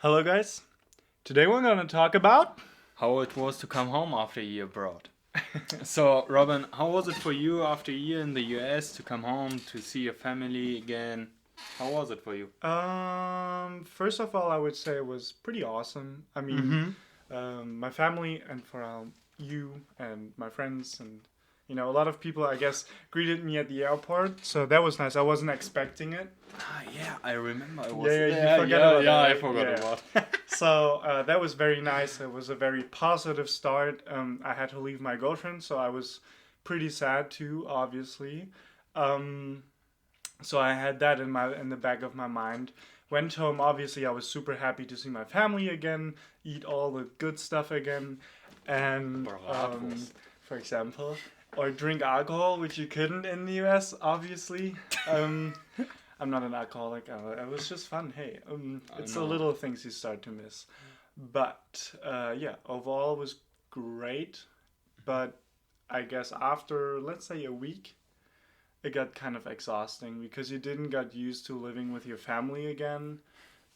Hello, guys. Today we're going to talk about. How it was to come home after a year abroad. So, Robin, how was it for you after a year in the US to come home to see your family again? How was it for you? First of all, I would say it was pretty awesome. I mean, Mm-hmm. my family and for you and my friends and a lot of people, I guess, greeted me at the airport. So that was nice. I wasn't expecting it. Ah, yeah, I remember I was Yeah, yeah, you there. forgot Yeah, about yeah, that, I right? forgot Yeah. about. So that was very nice. It was a very positive start. I had to leave my girlfriend, so I was pretty sad too, obviously. Um, so I had that in the back of my mind. Went home. Obviously, I was super happy to see my family again, eat all the good stuff again, and Bratwurst. for example, or drink alcohol, which you couldn't in the U.S. Obviously. Um, I'm not an alcoholic. It was just fun. Hey, I it's the know. little things you start to miss. But yeah, overall it was great. But I guess after, let's say, a week, it got kind of exhausting because you didn't get used to living with your family again,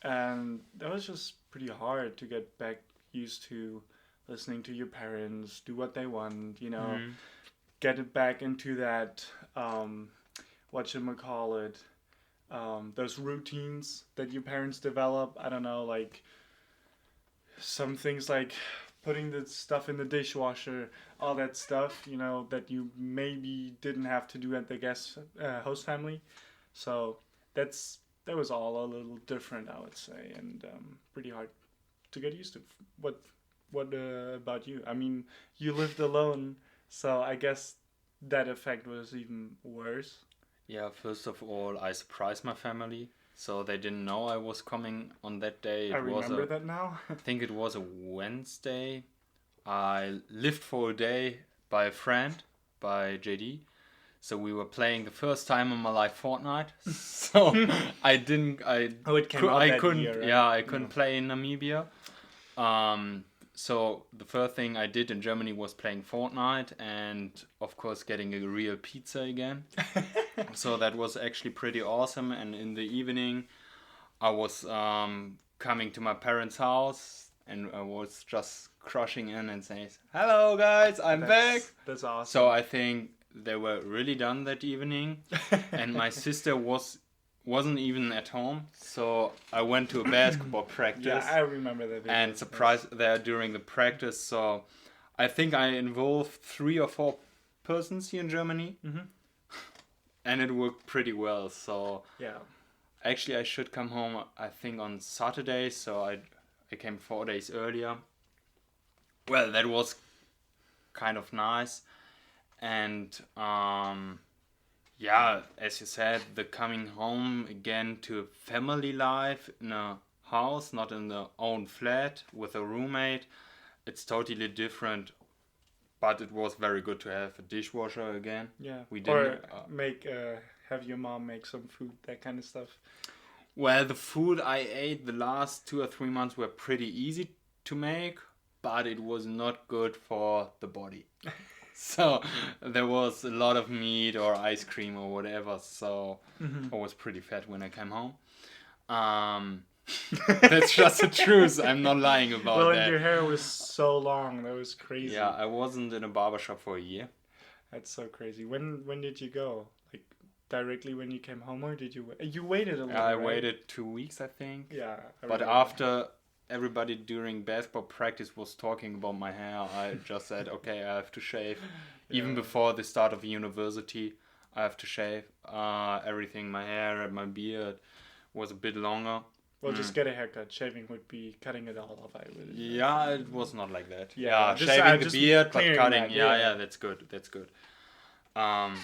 and that was just pretty hard to get back used to listening to your parents do what they want. Mm-hmm. Get it back into that what you call it, those routines that your parents develop. I don't know, like some things like putting the stuff in the dishwasher, all that stuff, that you maybe didn't have to do at the guest host family. So that was all a little different, I would say, and pretty hard to get used to. What what about you? I mean, you lived alone, so I guess that effect was even worse. Yeah, first of all, I surprised my family. So they didn't know I was coming on that day. I remember that now. I think it was a Wednesday. I lived for a day by a friend, by JD. So we were playing the first time in my life Fortnite. So I didn't, Oh, it came out I that couldn't, year, right? yeah, I couldn't play in Namibia. Um, so the first thing I did in Germany was playing Fortnite and of course getting a real pizza again. So that was actually pretty awesome. And in the evening, I was coming to my parents' house and I was just crushing in and saying, "Hello guys, I'm back." That's awesome. So I think they were really done that evening, and my sister wasn't even at home. So I went to a basketball practice Yeah, I remember that video. and surprised there during the practice. So I think I involved 3 or 4 persons here in Germany, Mm-hmm. and it worked pretty well. So Yeah. actually, I should come home, I think, on Saturday. So I came 4 days earlier. Well, that was kind of nice. And yeah, as you said, the coming home again to family life in a house, not in the own flat with a roommate, it's totally different. But it was very good to have a dishwasher again. Yeah. We Or didn't. have your mom make some food, that kind of stuff. Well, the food I ate the last 2 or 3 months were pretty easy to make, but it was not good for the body. So there was a lot of meat or ice cream or whatever. So I was pretty fat when I came home. Um, that's just the truth. I'm not lying about Well, and that. your hair was so long. That was crazy. Yeah, I wasn't in a barbershop for a year. That's so crazy. When did you go? Like directly when you came home, or did you you waited a little? I right? waited 2 weeks, I think. Yeah. I But remember. after everybody during basketball practice was talking about my hair, I just said, okay, I have to shave. Even Yeah. before the start of university, I have to shave. Everything, my hair and my beard was a bit longer. Well, just get a haircut. Shaving would be cutting it all off. I would. Yeah, it was not like that. Yeah, Yeah, just- shaving the just beard, but clearing cutting. that, Yeah, yeah. yeah, that's good. That's good. Um,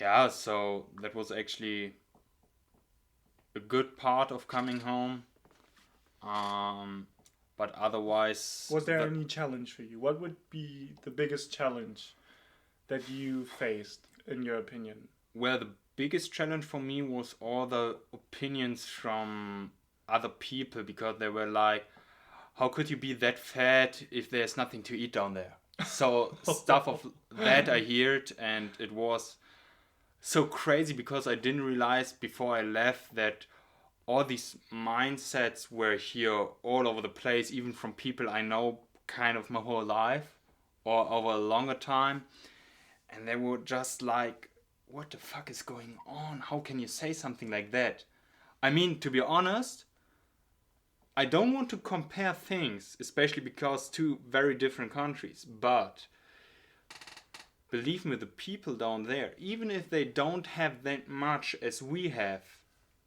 yeah, so that was actually a good part of coming home. But otherwise, Was there any challenge for you? What would be the biggest challenge that you faced, in your opinion? well, the biggest challenge for me was all the opinions from other people because they were like, how could you be that fat if there's nothing to eat down there? So stuff of that I heard, and it was so crazy because I didn't realize before I left that all these mindsets were here all over the place, even from people I know kind of my whole life or over a longer time. And they were just like, what the fuck is going on? How can you say something like that? I mean, to be honest, I don't want to compare things, especially because two very different countries, but believe me, the people down there, even if they don't have that much as we have,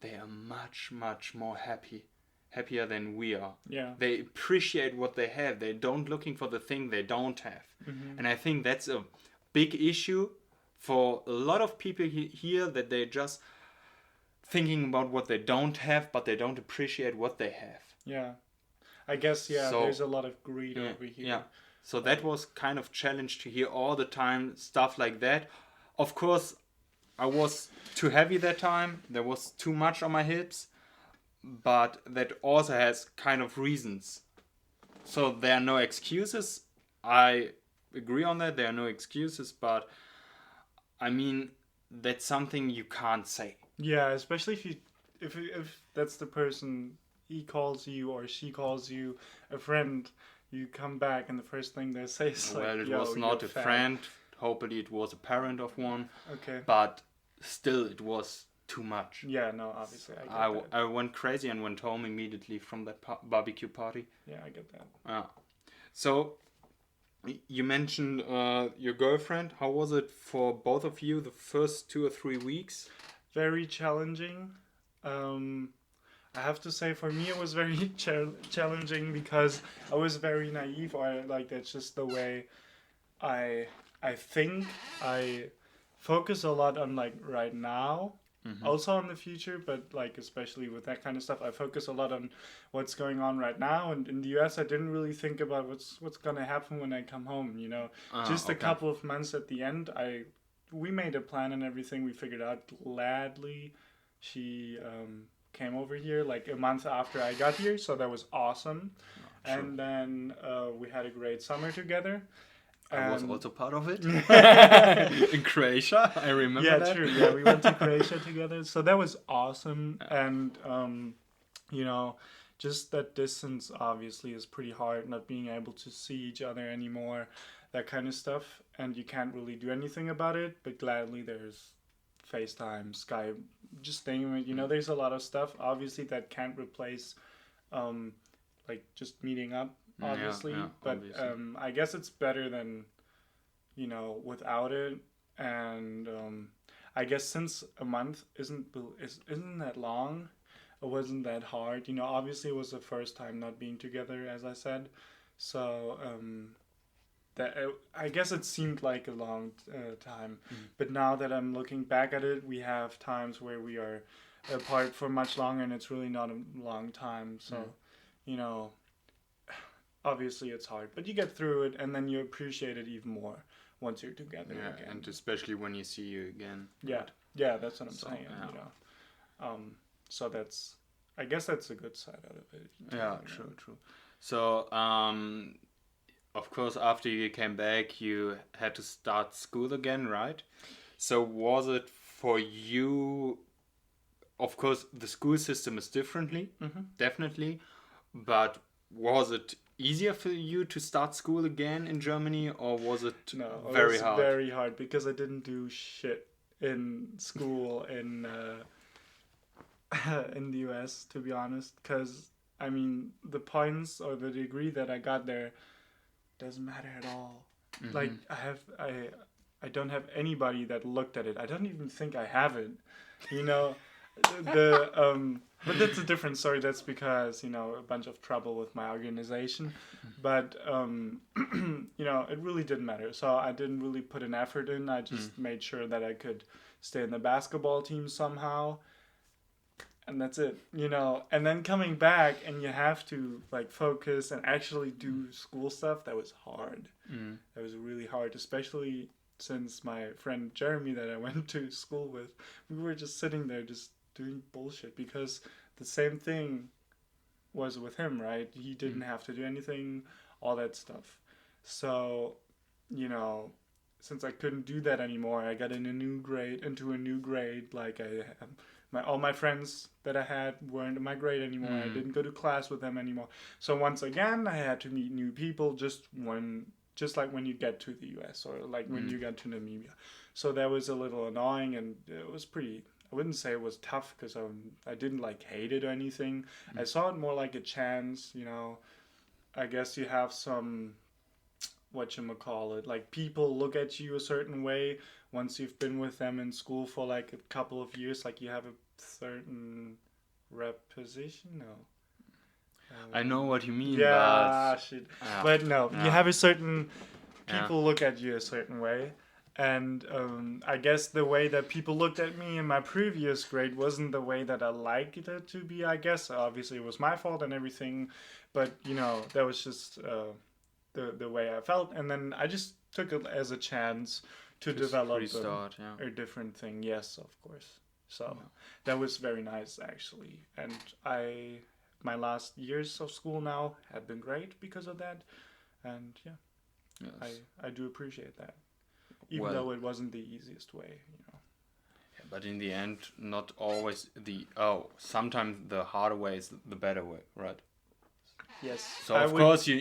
they are much, much more happier than we are. Yeah. They appreciate what they have. They don't looking for the thing they don't have. Mm-hmm. And I think that's a big issue for a lot of people here, that they're just thinking about what they don't have, but they don't appreciate what they have. Yeah. I guess, So, there's a lot of greed over here. Yeah. So that was kind of challenge to hear all the time stuff like that. Of course, I was too heavy that time. There was too much on my hips. But that also has kind of reasons. So there are no excuses. I agree on that. There are no excuses. But I mean, that's something you can't say. Yeah, especially if that's the person, he calls you or she calls you a friend, you come back and the first thing they say is like, Well, it "Yo, was not you're a fat." friend. Hopefully it was a parent of one. Okay. But still, it was too much. Yeah, no, obviously I get that. I went crazy and went home immediately from that barbecue party. Yeah, I get that. So, you mentioned your girlfriend. How was it for both of you the first 2 or 3 weeks? Very challenging. I have to say, for me, it was very challenging because I was very naive, or like that's just the way I think. I focus a lot on like right now, also on the future, but like especially with that kind of stuff, I focus a lot on what's going on right now. And in the US, I didn't really think about what's gonna happen when I come home. You know, just a couple of months at the end, we made a plan and everything. We figured out gladly. She came over here like a month after I got here, so that was awesome. Sure. And then we had a great summer together. I was also part of it. In Croatia, I remember that. Yeah, true. Yeah, we went to Croatia together, so that was awesome. And you know, just that distance obviously is pretty hard, not being able to see each other anymore, that kind of stuff. And you can't really do anything about it, but gladly there's FaceTime, Skype, just thinking, you know, there's a lot of stuff obviously that can't replace like just meeting up, obviously. But obviously. I guess it's better than, you know, without it. And I guess since a month isn't that long, it wasn't that hard. You know, obviously it was the first time not being together, as I said. So I guess it seemed like a long time. But now that I'm looking back at it, we have times where we are apart for much longer, and it's really not a long time. So, you know, obviously it's hard, but you get through it, and then you appreciate it even more once you're together again. And especially when you see you again. Yeah, that's what I'm saying. Yeah. You know, so I guess that's a good side out of it. Yeah, true. So, of course, after you came back, you had to start school again, right? So was it for you? Of course, the school system is definitely, but was it easier for you to start school again in Germany, or was it very hard? Very hard, because I didn't do shit in school in the US, to be honest. Because I mean, the points or the degree that I got there doesn't matter at all. Like I don't have anybody that looked at it. I don't even think I have it. You know, but that's a different story. That's because, you know, a bunch of trouble with my organization. But you know, it really didn't matter. So I didn't really put an effort in. I just made sure that I could stay in the basketball team somehow. And that's it, you know. And then coming back, and you have to like focus and actually do school stuff. That was hard. That was really hard, especially since my friend Jeremy that I went to school with, we were just sitting there just doing bullshit, because the same thing was with him, right? He didn't have to do anything, all that stuff. So, you know, since I couldn't do that anymore, I got into a new grade, like I all my friends that I had weren't in my grade anymore. I didn't go to class with them anymore. So once again, I had to meet new people just like when you get to the US or like when you get to Namibia. So that was a little annoying, and it was pretty. I wouldn't say it was tough because I didn't like hate it or anything. I saw it more like a chance, you know. I guess you have some, whatchamacallit, like people look at you a certain way once you've been with them in school for like a couple of years, like you have a certain reposition. No. I know what you mean, Yeah, but shit. yeah, But no, you yeah, have a certain, yeah. people look at you a certain way. And I guess the way that people looked at me in my previous grade wasn't the way that I liked it to be, I guess. Obviously, it was my fault and everything. But, you know, that was just the way I felt. And then I just took it as a chance to Just develop restart, yeah. a different thing. Yes, of course. So Yeah. that was very nice, actually. And my last years of school now have been great because of that. And yeah, Yes. I do appreciate that. Even Well, though it wasn't the easiest way, you know. but in the end, not always sometimes the harder way is the better way, right? Yes, So I of would. course you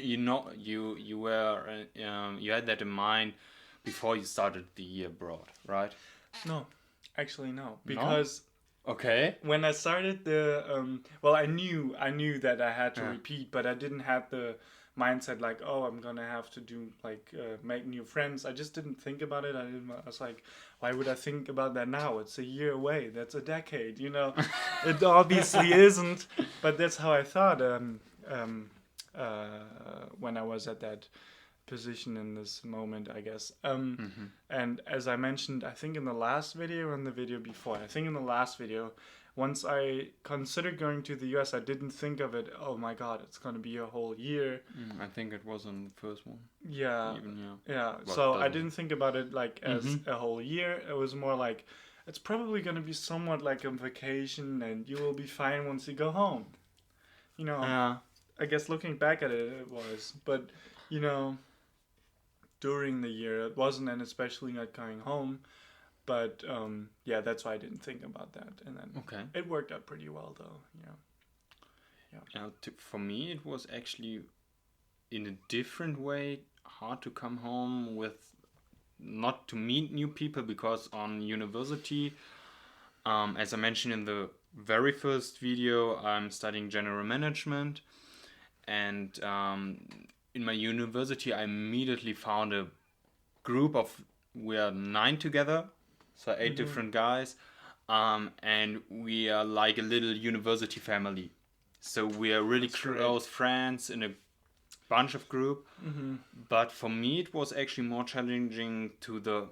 were you had that in mind before you started the year abroad, right? No, actually no, No? because Okay. when I started the well, I knew that I had to Yeah. repeat, but I didn't have the mindset like, oh, I'm gonna have to do like make new friends. I just didn't think about it. I was like, why would I think about that now? It's a year away. That's a decade. You know, it obviously isn't. But that's how I thought. When I was at that position in this moment, I guess. And as I mentioned, I think in the last video and the video before, I think in the last video, once I considered going to the US, I didn't think of it. Oh my God, it's going to be a whole year. I think it was on the first one. Yeah, Even yeah. Well, So I doesn't- didn't think about it like as a whole year. It was more like it's probably going to be somewhat like a vacation, and you will be fine once you go home. You know, Yeah. I guess looking back at it, it was. But you know, during the year. It wasn't, and especially not going home. But yeah, that's why I didn't think about that. And then Okay. it worked out pretty well, though. Yeah. For me, it was actually in a different way hard to come home with not to meet new people because on university, as I mentioned in the very first video, I'm studying general management, and in my university, I immediately found a group of we are 9 together, so 8 different guys, and we are like a little university family. So we are really That's great. close friends in a bunch of group. But for me, it was actually more challenging to the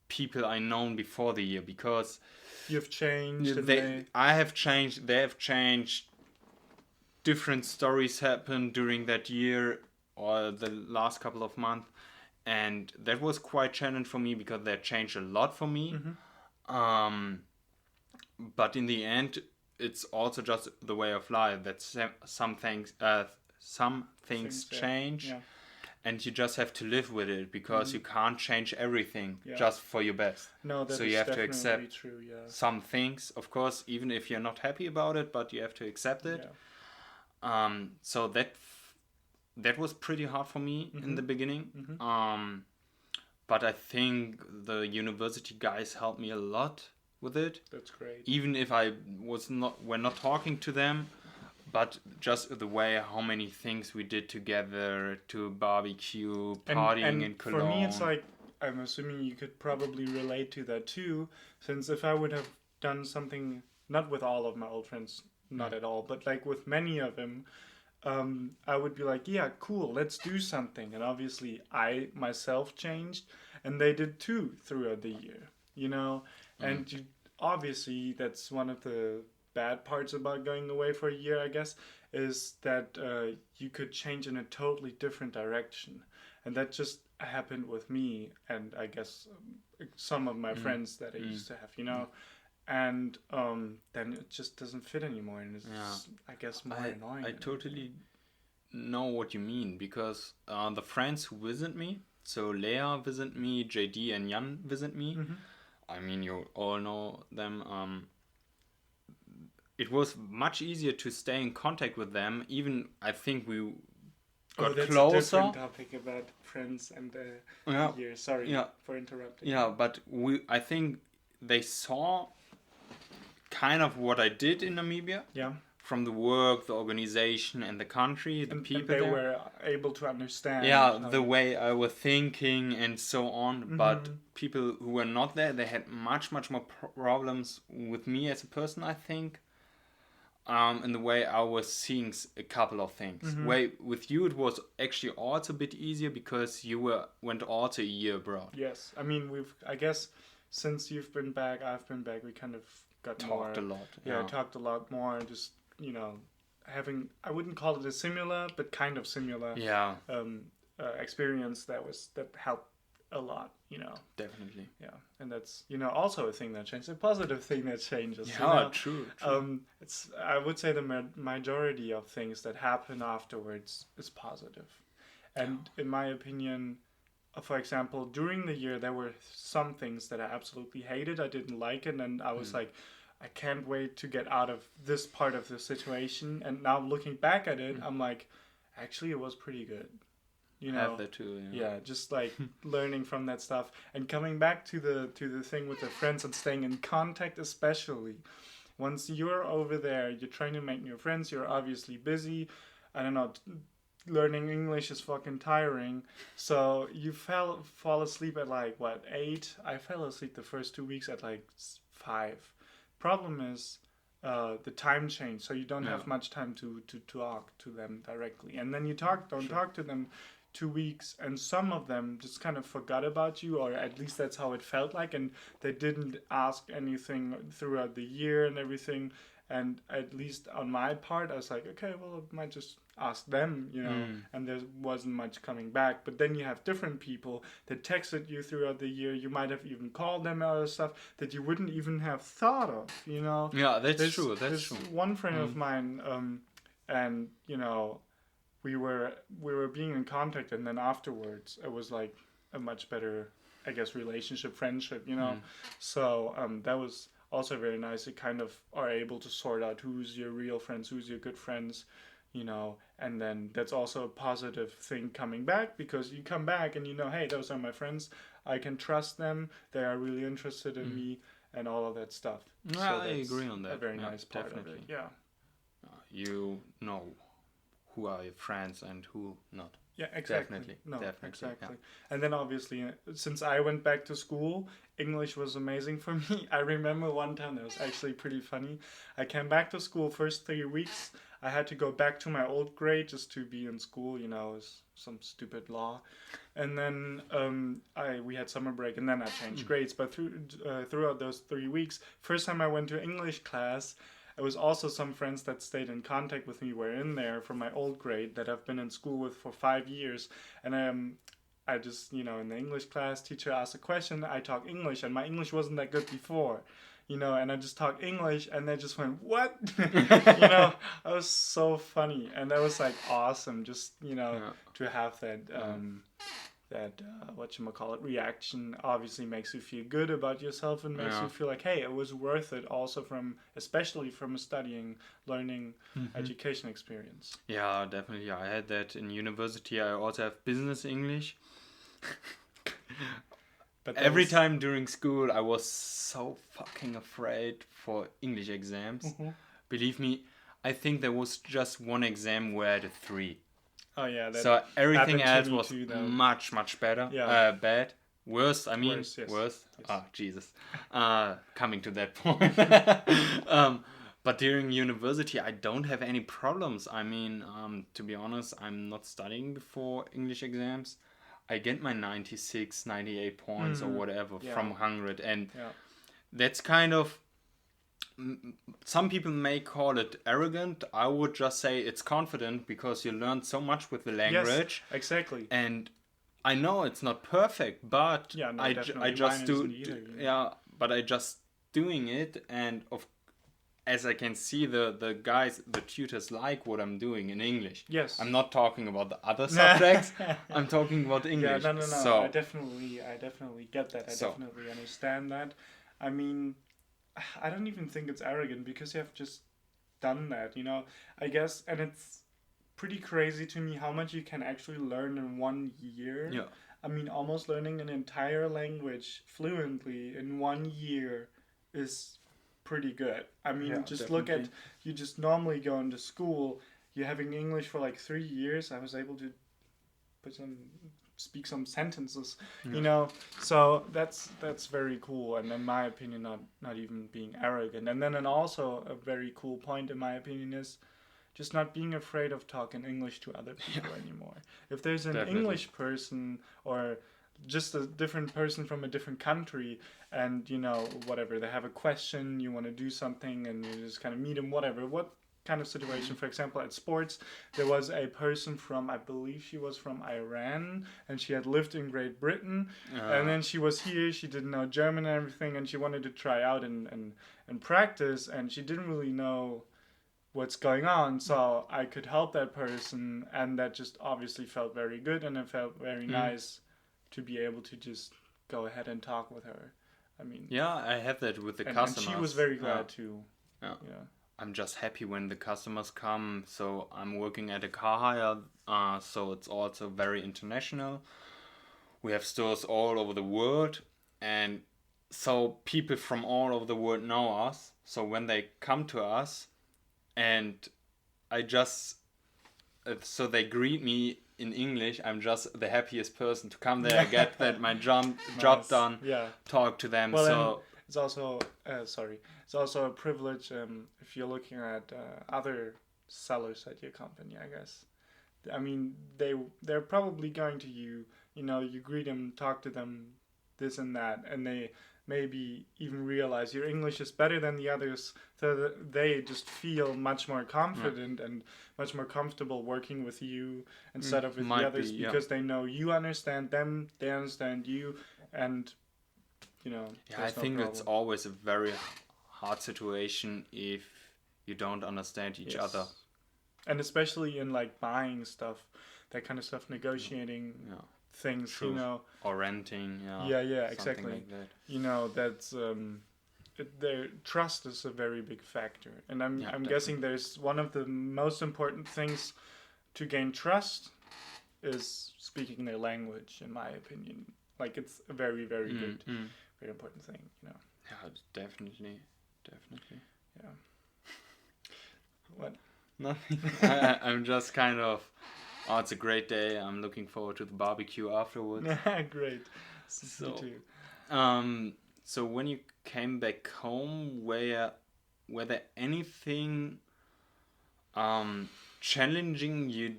people I known before the year because You've changed. And I have changed. They have changed. Different stories happened during that year or the last couple of months, and that was quite challenging for me because they changed a lot for me. But in the end, it's also just the way of life that some things Things, yeah. change, Yeah. and you just have to live with it because you can't change everything Yeah. just for your best. No, that So is you have to definitely accept true. Yeah. some things, of course, even if you're not happy about it, but you have to accept it. Yeah. So that was pretty hard for me in the beginning. But I think the university guys helped me a lot with it. That's great. Even if we're not talking to them, but just the way how many things we did together to barbecue, partying in Cologne. For me, it's like, I'm assuming you could probably relate to that too, since if I would have done something, not with all of my old friends, not at all, but like with many of them, I would be like, yeah, cool, let's do something. And obviously, I myself changed, and they did too throughout the year, you know? And obviously, that's one of the bad parts about going away for a year, I guess, is that you could change in a totally different direction. And that just happened with me, and I guess some of my friends that I used to have, you know? And then it just doesn't fit anymore, and it's, I guess, more annoying. I totally know what you mean, because the friends who visit me, so Lea visit me, JD and Jan visit me. I mean, you all know them. it was much easier to stay in contact with them. Even I think we Oh, got that's a closer. different topic about friends and Yeah, years. Sorry yeah, for interrupting. yeah. But I think they saw kind of what I did in Namibia. Yeah. From the work, the organization, and the country, the people and they there. were able to understand. Yeah, the way I was thinking and so on. Mm-hmm. But people who were not there, they had much more problems with me as a person, I think. In the way I was seeing a couple of things. Mm-hmm. Way with you, it was actually also a bit easier because you went also a year abroad. Yes, I mean I guess since you've been back, I've been back. We kind of got Talked a lot. Yeah, talked a lot more. Just having, I wouldn't call it a similar, but kind of similar. Yeah. Experience that helped a lot. Definitely. Yeah, and that's also a thing that changes, a positive thing that changes. Yeah, true. It's, I would say, the majority of things that happen afterwards is positive, and in my opinion, for example, during the year there were some things that I absolutely hated. I didn't like it, and I was like, I can't wait to get out of this part of the situation. And now looking back at it, I'm like, actually, it was pretty good. Have that too. Yeah, just like learning from that stuff and coming back to the thing with the friends and staying in contact, especially once you're over there, you're trying to make new friends. You're obviously busy. I don't know. Learning English is fucking tiring. So you fall asleep at like what, 8? I fell asleep the first 2 weeks at like 5. Problem is the time change, so you don't have much time to talk to them directly, and then you talk to them 2 weeks, and some of them just kind of forgot about you, or at least that's how it felt like, and they didn't ask anything throughout the year and everything. And at least on my part, I was like, okay, well, I might just ask them, and there wasn't much coming back. But then you have different people that texted you throughout the year. You might have even called them or stuff that you wouldn't even have thought of, Yeah, that's true. That's true. One friend of mine, and we were being in contact, and then afterwards it was like a much better, I guess, relationship, friendship, So that was also very nice. You kind of are able to sort out who's your real friends, who's your good friends, and then that's also a positive thing coming back, because you come back and hey, those are my friends. I can trust them. They are really interested in me and all of that stuff. Yeah, so I agree on that. A very nice part definitely. of it. Yeah. You know who are your friends and who not. Yeah, exactly. Definitely. No, definitely. exactly. Yeah. And then obviously, since I went back to school, English was amazing for me. I remember one time that was actually pretty funny. I came back to school first 3 weeks. I had to go back to my old grade just to be in school, it's some stupid law. And then we had summer break, and then I changed grades. But throughout those 3 weeks, first time I went to English class, it was also some friends that stayed in contact with me were in there from my old grade that I've been in school with for 5 years. And I just, in the English class, teacher asked a question, I talk English, and my English wasn't that good before, and I just talk English, and they just went, what? That was so funny. And that was like awesome, just, to have that, reaction. Obviously makes you feel good about yourself and makes you feel like, hey, it was worth it, also especially from a learning education experience. Yeah, definitely. I had that in university. I also have business English. But every time during school, I was so fucking afraid for English exams. Mm-hmm. Believe me, I think there was just one exam where I had a 3. Oh yeah. So everything else was much better. Yeah. Bad. Worse. I mean, worse. Yes. Worse. Yes. Oh Jesus. Coming to that point. But during university, I don't have any problems. I mean, to be honest, I'm not studying before English exams. I get my 96, 98 points or whatever from 100, and that's kind of. Some people may call it arrogant. I would just say it's confident, because you learned so much with the language. Yes, exactly. And I know it's not perfect, but I just do. But I just doing it, and as I can see, the guys, the tutors like what I'm doing in English. Yes. I'm not talking about the other subjects. I'm talking about English. Yeah, no. So, I definitely get that. I definitely understand that. I mean, I don't even think it's arrogant, because you have just done that, you know. I guess, and it's pretty crazy to me how much you can actually learn in 1 year. Yeah, I mean, almost learning an entire language fluently in 1 year is pretty good. I mean, yeah, just look at, definitely. you just normally go into school, you're having English for like 3 years. I was able to put some speak some sentences, Yeah. you know. So that's very cool, and in my opinion, not even being arrogant. And also a very cool point in my opinion is just not being afraid of talking English to other Yeah, people anymore. If there's an definitely. English person or just a different person from a different country, and you know, whatever, they have a question, you want to do something, and you just kind of meet them, whatever, what kind of situation, for example, at sports, there was a person from, I believe she was from Iran, and she had lived in Great Britain, and Uh, then she was here, she didn't know German and everything, and she wanted to try out and practice, and she didn't really know what's going on, so I could help that person, and that just obviously felt very good, and it felt very mm. nice to be able to just go ahead and talk with her. I mean, Yeah, I have that with the and she was customers. very Yeah, glad too. yeah. Yeah. I'm just happy when the customers come. So I'm working at a car hire, so it's also very international. We have stores all over the world, and so people from all over the world know us. So when they come to us, and I just so they greet me in English, I'm just the happiest person to come there, get that my job Nice. done, Yeah. talk to them. Well, and So it's also sorry, it's also a privilege if you're looking at other sellers at your company, I guess. I mean, they're probably going to you. You know, you greet them, talk to them, this and that, and they maybe even realize your English is better than the others, so that they just feel much more yeah, confident and much more comfortable working with you instead of with the might be, others yeah. because they know you understand them, they understand you, and you know, Yeah, I there's no think it's problem. always a very hard situation if you don't understand each other. Yes, and especially in like buying stuff, that kind of stuff, negotiating Yeah, things, you true. know. Or renting, yeah, Yeah, something exactly. like that. You know, that's their trust is a very big factor, and Yeah, I'm guessing definitely. there's one of the most important things to gain trust is speaking their language, in my opinion. Like it's a very very good, Mm. very important thing. You know. Yeah, definitely, definitely. Yeah. What? Nothing. I'm just kind of. Oh, it's a great day. I'm looking forward to the barbecue afterwards. Great. Me So, too. um, so when you came back home, were there anything um challenging you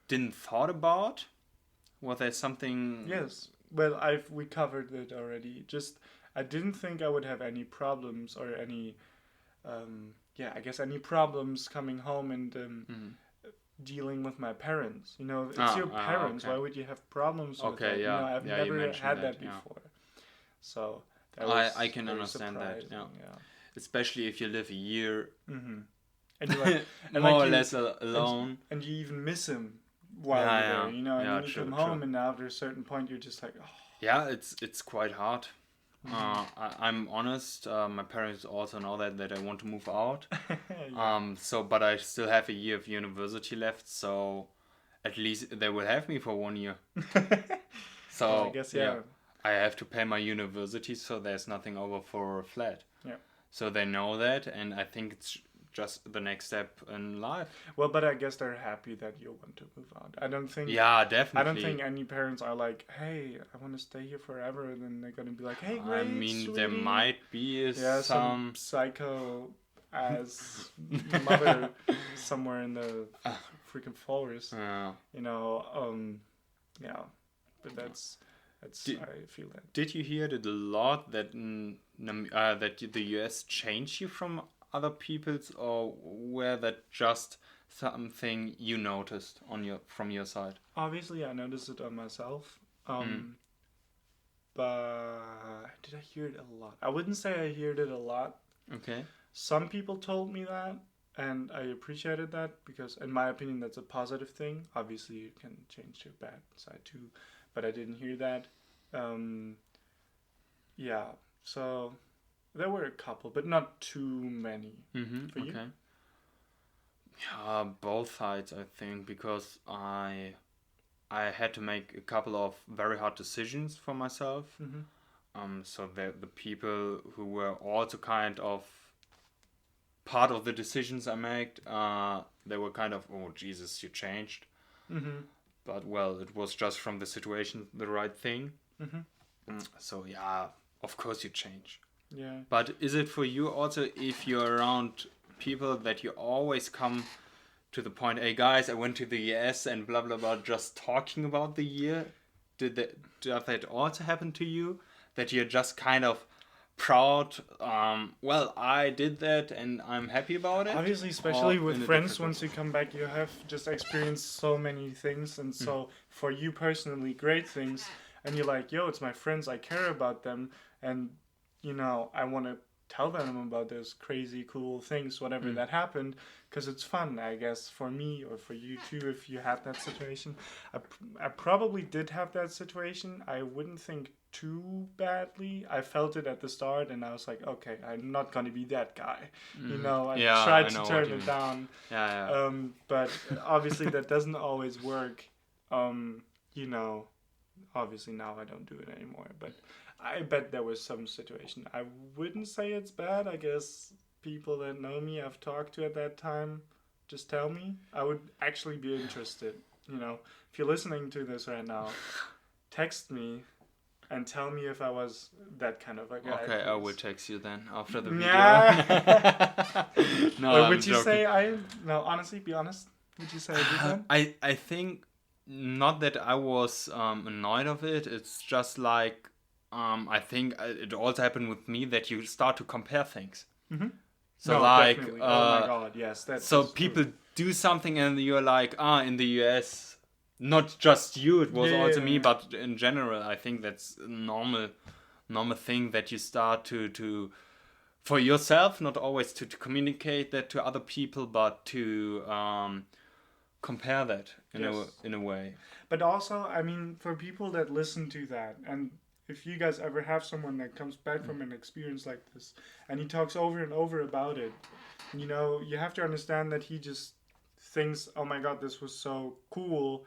didn't thought about? Was there something? Yes. Well, we covered it already. Just I didn't think I would have any problems or any yeah, I guess any problems coming home and Mhm. dealing with my parents. You know, it's your parents. Okay. Why would you have problems with Okay, that? You know, yeah. I've Yeah, you never mentioned had that, that yeah. before. So that I was can very understand that, yeah. surprising. Yeah. Especially if you live a year Mm-hmm. And you like, and more like or you, less alone. and you even miss him while Yeah, you're there. yeah. You know, and Yeah, then you true, come true. home, and after a certain point, you're just like, oh. Yeah, it's quite hard. Mm-hmm. I'm honest. My parents also know that I want to move out. Yeah. So but I still have a year of university left, so at least they will have me for 1 year. Well, I So guess yeah, yeah. I have to pay my university, so there's nothing over for a flat. Yeah. So they know that, and I think it's just the next step in life. Well, but I guess they're happy that you want to move out. Yeah, I don't definitely. think any parents are like, "Hey, I want to stay here forever." And then they're gonna be like, "Hey, I great, mean, there sweetie." might be Yeah, some some. psycho as mother somewhere in the freaking forest. Uh, You know, yeah. But that's did, I feel that. did you hear that a lot that that the US changed you from other people's, or were that just something you noticed on from your side? Obviously, I noticed it on myself. Mm, But did I hear it a lot? I wouldn't say I heard it a lot. okay. Some people told me that, and I appreciated that because, in my opinion, that's a positive thing. Obviously, you can change to a bad side too, but I didn't hear that. Um, yeah, so there were a couple, but not too many. For you? Okay. Both sides, I think, because I had to make a couple of very hard decisions for myself. Mm-hmm. So the people who were also kind of part of the decisions I made, they were kind of, oh Jesus, you changed. Mm-hmm. But well, it was just from the situation the right thing. Mm-hmm. So yeah, of course you change. Yeah. But is it for you also if you're around people that you always come to the point, hey guys, I went to the US and blah blah blah, just talking about the year? Did that also happen to you? That you're just kind of proud, well, I did that and I'm happy about it? Obviously, Or especially with in a friends, different way? once you come back, you have just experienced so many things, and so for you personally, great things, and you're like, yo, it's my friends, I care about them, and I want to tell them about those crazy, cool things, whatever that happened, because it's fun, I guess, for me or for you too, if you had that situation. I probably did have that situation. I wouldn't think too badly. I felt it at the start, and I was like, okay, I'm not gonna be that guy. I Yeah, tried I to know what turn you it mean. down, Yeah, yeah. but obviously that doesn't always work. Um, you know, obviously now I don't do it anymore, but I bet there was some situation. I wouldn't say it's bad. I guess people that know me, I've talked to at that time, just tell me. I would actually be interested. If you're listening to this right now, text me and tell me if I was that kind of a guy, Okay, I will please. text you then after the video. Yeah. No, Or I'm would you joking. say I? No, honestly, be honest. Would you say I did that? I think not that I was annoyed of it. It's just like I think it also happened with me that you start to compare things. Mm-hmm. So No, like definitely. Oh my God, yes, that so is true. people do something and you're like, in the US, not just you, it was also me, Yeah. but in general, I think that's a normal thing that you start to for yourself, not always to communicate that to other people, but to compare that Yes. in a way. But also, I mean, for people that listen to that, and if you guys ever have someone that comes back from an experience like this, and he talks over and over about it, you have to understand that he just thinks, oh my God, this was so cool.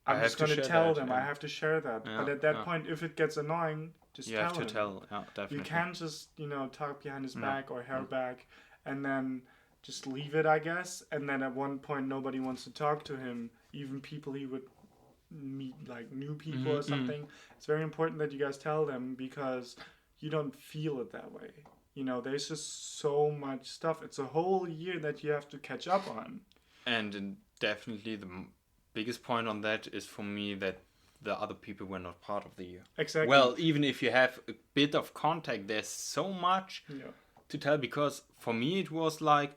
I I'm have just to going to share tell that. them. I have to share that. Yeah, But at that yeah. point, if it gets annoying, just You have tell to him. tell. Yeah, You definitely. can't just, talk behind his No, back or her no. back and then just leave it, I guess. And then at one point, nobody wants to talk to him, even people he would meet, like new people or Mm-hmm. something. It's very important that you guys tell them because you don't feel it that way. There's just so much stuff. It's a whole year that you have to catch up on. And definitely the biggest point on that is for me that the other people were not part of the year. Exactly. Well, even if you have a bit of contact, there's so much Yeah. to tell because for me it was like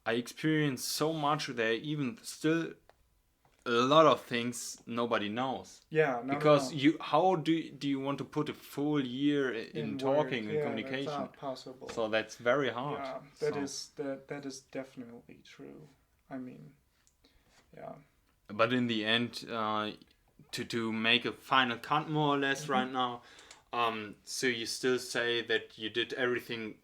I experienced so much there, even still a lot of things nobody knows. Yeah, Because no. how do you want to put a full year in In word, talking and yeah, that's communication? not possible. So that's very hard. Yeah, So, that is definitely true. I mean, yeah. but in the end, to make a final cut more or less right now, so you still say that you did everything.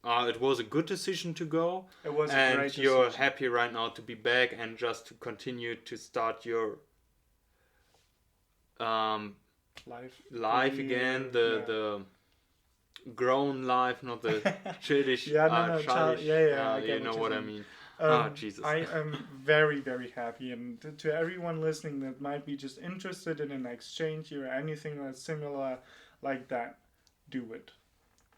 It was a good decision to go, It was a and great you're decision. happy right now to be back and just to continue to start your life again, the grown life, not the childish, yeah, no, child. childish. Yeah, I You get know what you what I mean. mean. Jesus. I am very, very happy, and to everyone listening that might be just interested in an exchange or anything that's similar like that, do it.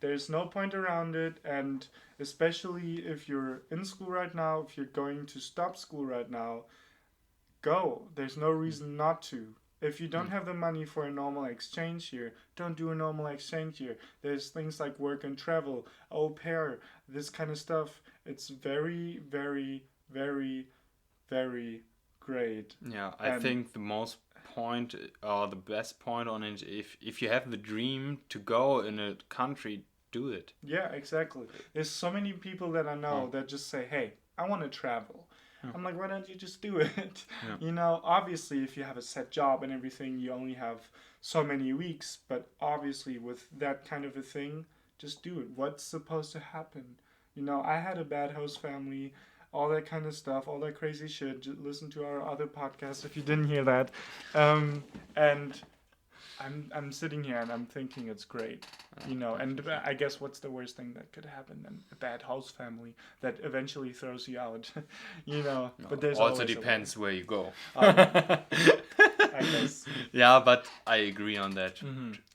There's no point around it, and especially if you're in school right now, if you're going to stop school right now, go. There's no reason not to. If you don't have the money for a normal exchange year, don't do a normal exchange year. There's things like work and travel, au pair, this kind of stuff. It's very, very, very, very great. Yeah, I And think the most point or the best point on it, if you have the dream to go in a country, do it. yeah, exactly. There's so many people that I know that just say, hey, I want to travel. I'm like, why don't you just do it? Yeah. Obviously, if you have a set job and everything, you only have so many weeks. But obviously, with that kind of a thing, just do it. What's supposed to happen? I had a bad host family. all that kind of stuff, all that crazy shit. Just listen to our other podcast if you didn't hear that. And I'm sitting here and I'm thinking it's great, And I guess what's the worst thing that could happen? Then a bad house family that eventually throws you out, No, But there's also always depends where you go. I guess. Yeah, but I agree on that.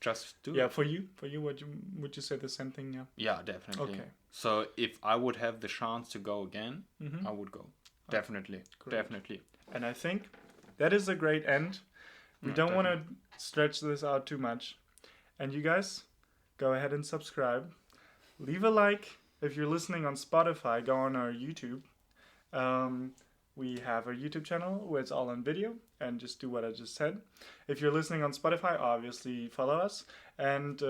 Just do Yeah, it. for you, would you say the same thing? Yeah. Yeah, definitely. Okay. So if I would have the chance to go again, Mm-hmm. I would go. Definitely. Great. Definitely. And I think that is a great end. We Yeah, don't want to stretch this out too much. And you guys, go ahead and subscribe. Leave a like. If you're listening on Spotify, go on our YouTube. We have our YouTube channel where it's all on video, and just do what I just said. If you're listening on Spotify, obviously follow us. And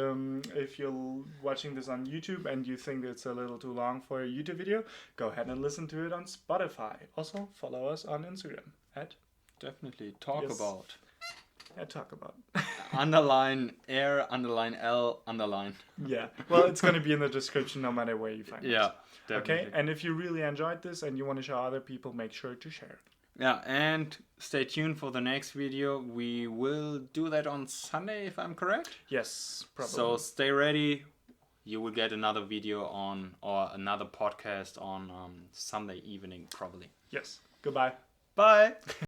if you're watching this on YouTube and you think it's a little too long for a YouTube video, go ahead and listen to it on Spotify. Also, follow us on Instagram at Definitely. Talk Yes. about. talk about. Underline air, underline L, underline. Yeah. Well, it's going to be in the description no matter where you find it. Yeah, definitely. Okay. And if you really enjoyed this and you want to show other people, make sure to share it. Yeah, and stay tuned for the next video. We will do that on Sunday, if I'm correct. Yes, probably. So stay ready. You will get another video on, or another podcast on Sunday evening, probably. Yes. Goodbye. Bye.